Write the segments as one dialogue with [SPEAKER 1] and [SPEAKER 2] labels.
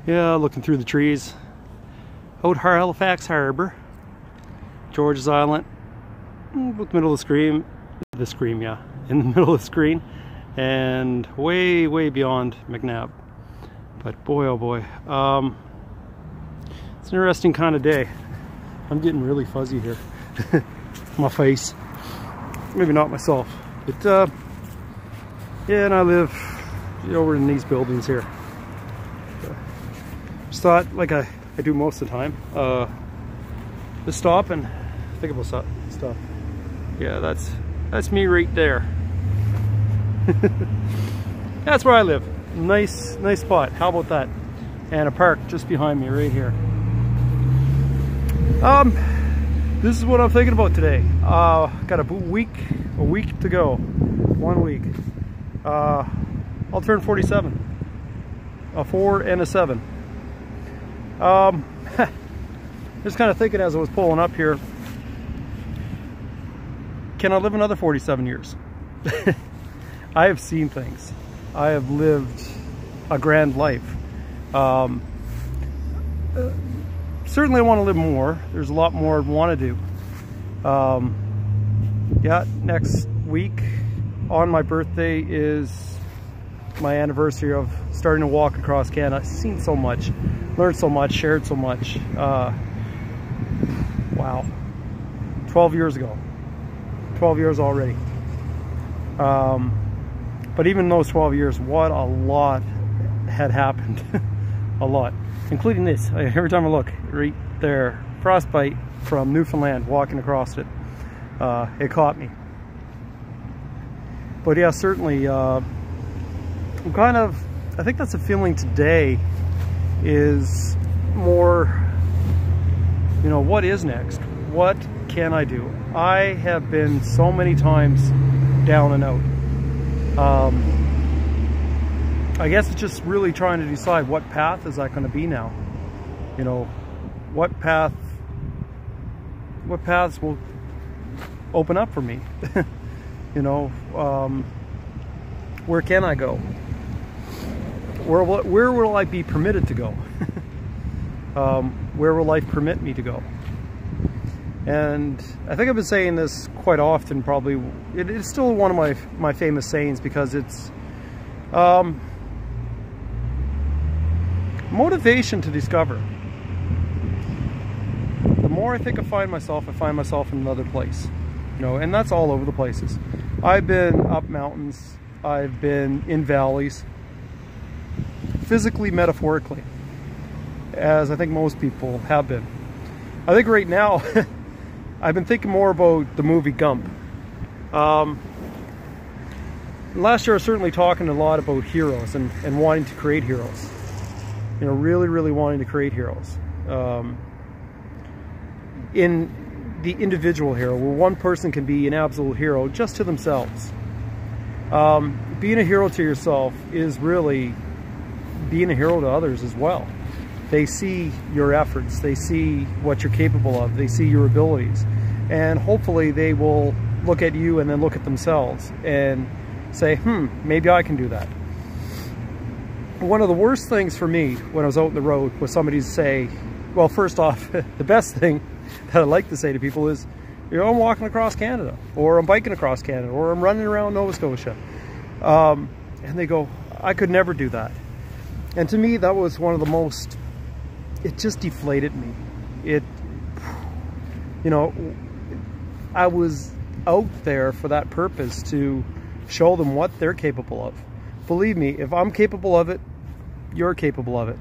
[SPEAKER 1] Yeah, looking through the trees. Out Halifax Harbor, George's Island, about the middle of the screen, yeah, in the middle of the screen, and way, way beyond McNab. But boy, oh boy, it's an interesting kind of day. I'm getting really fuzzy here. My face, maybe not myself, but yeah, and I live over in these buildings here. Just thought, like I do most of the time, just stop and think about stuff. Yeah, that's me right there. That's where I live. Nice spot. How about that? And a park just behind me right here. This is what I'm thinking about today. Got a week to go. 1 week. I'll turn 47. A 4 and a 7. Just kind of thinking as I was pulling up here, can I live another 47 years? I have seen things. I have lived a grand life. Certainly I want to live more. There's a lot more I want to do. Yeah, next week on my birthday is my anniversary of starting to walk across Canada. I've seen so much, learned so much, shared so much. Wow, 12 years ago. 12 years already. But even those 12 years, what a lot had happened. A lot, including this. Every time I look, right there, frostbite from Newfoundland, walking across it. It caught me. But yeah, certainly, I'm kind of, I think that's a feeling today, is more, what is next? What can I do? I have been so many times down and out. I guess it's just really trying to decide what path is that going to be now. What paths will open up for me. Where can I go? Where will I be permitted to go? Where will life permit me to go? And I think I've been saying this quite often, probably. It is still one of my famous sayings, because it's motivation to discover. The more I think I find myself in another place. And that's all over the places. I've been up mountains, I've been in valleys, physically, metaphorically, as I think most people have been. I think right now, I've been thinking more about the movie Gump. Last year I was certainly talking a lot about heroes and wanting to create heroes. Really, really wanting to create heroes. In the individual hero, where one person can be an absolute hero just to themselves. Being a hero to yourself is really being a hero to others as well. They see your efforts, they see what you're capable of, they see your abilities, and hopefully they will look at you and then look at themselves and say, maybe I can do that. One of the worst things for me when I was out on the road was somebody to say, well, first off, the best thing that I like to say to people is, I'm walking across Canada, or I'm biking across Canada, or I'm running around Nova Scotia. And they go, I could never do that. And to me, that was one of the most, it just deflated me. I was out there for that purpose, to show them what they're capable of. Believe me, if I'm capable of it, you're capable of it.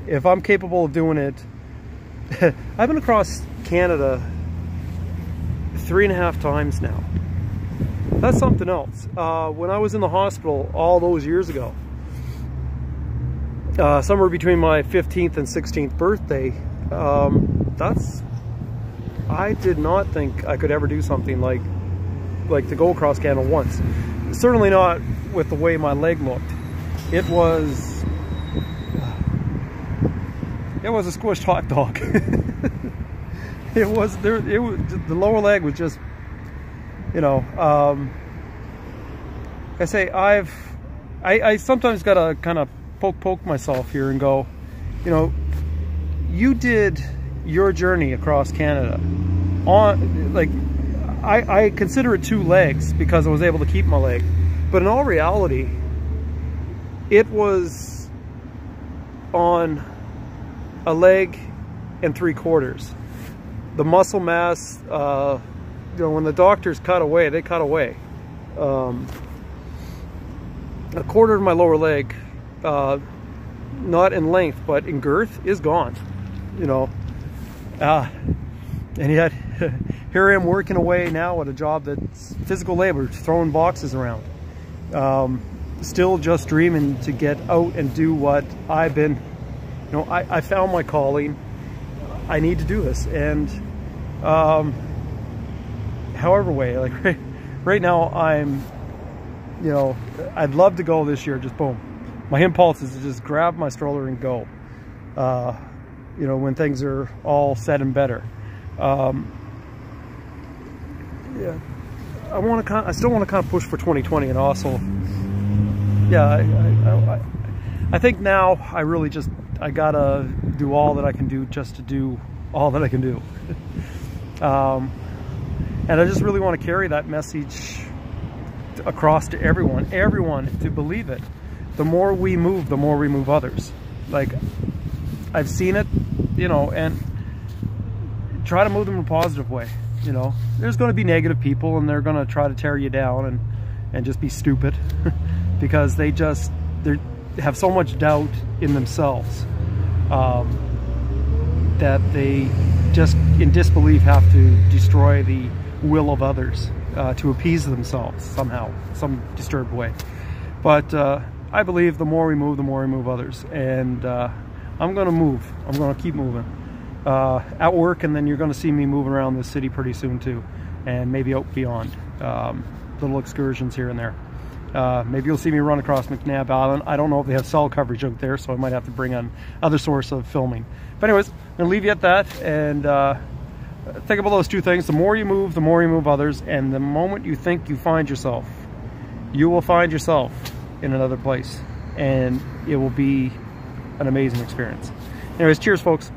[SPEAKER 1] If I'm capable of doing it, I've been across Canada 3.5 times now. That's something else. When I was in the hospital all those years ago, somewhere between my 15th and 16th birthday, I did not think I could ever do something like to go across Canada once. Certainly not with the way my leg looked. It was a squished hot dog. The lower leg was just, I say I sometimes gotta kind of poke myself here and go, you know, you did your journey across Canada on, like, I consider it 2 legs because I was able to keep my leg, but in all reality, it was on a leg and 3/4. The muscle mass, you know, when the doctors cut away, they cut away. 1/4 of my lower leg, not in length, but in girth, is gone, you know. And yet, here I am working away now at a job that's physical labor, throwing boxes around. Still just dreaming to get out and do what I've been, you know, I found my calling. I need to do this. And however way, like right now I'm, you know, I'd love to go this year, just boom. My impulse is to just grab my stroller and go, you know, when things are all said and better. Yeah, I still want to kind of push for 2020, and also, yeah, I think now I really just, I gotta do all that I can do just to do all that I can do. And I just really want to carry that message across to everyone to believe it. The more we move others. Like, I've seen it, you know, and try to move them in a positive way. You know, there's going to be negative people, and they're going to try to tear you down and just be stupid because they have so much doubt in themselves that they just in disbelief have to destroy the will of others to appease themselves somehow, some disturbed way. But I believe the more we move others, and I'm going to move. I'm going to keep moving. At work, and then you're going to see me moving around the city pretty soon too, and maybe out beyond. Little excursions here and there. Maybe you'll see me run across McNabb Island. I don't know if they have cell coverage out there, so I might have to bring on other source of filming. But anyways, I'm going to leave you at that, and think about those 2 things. The more you move others, and the moment you think you find yourself, you will find yourself in another place, and it will be an amazing experience. Anyways, cheers folks.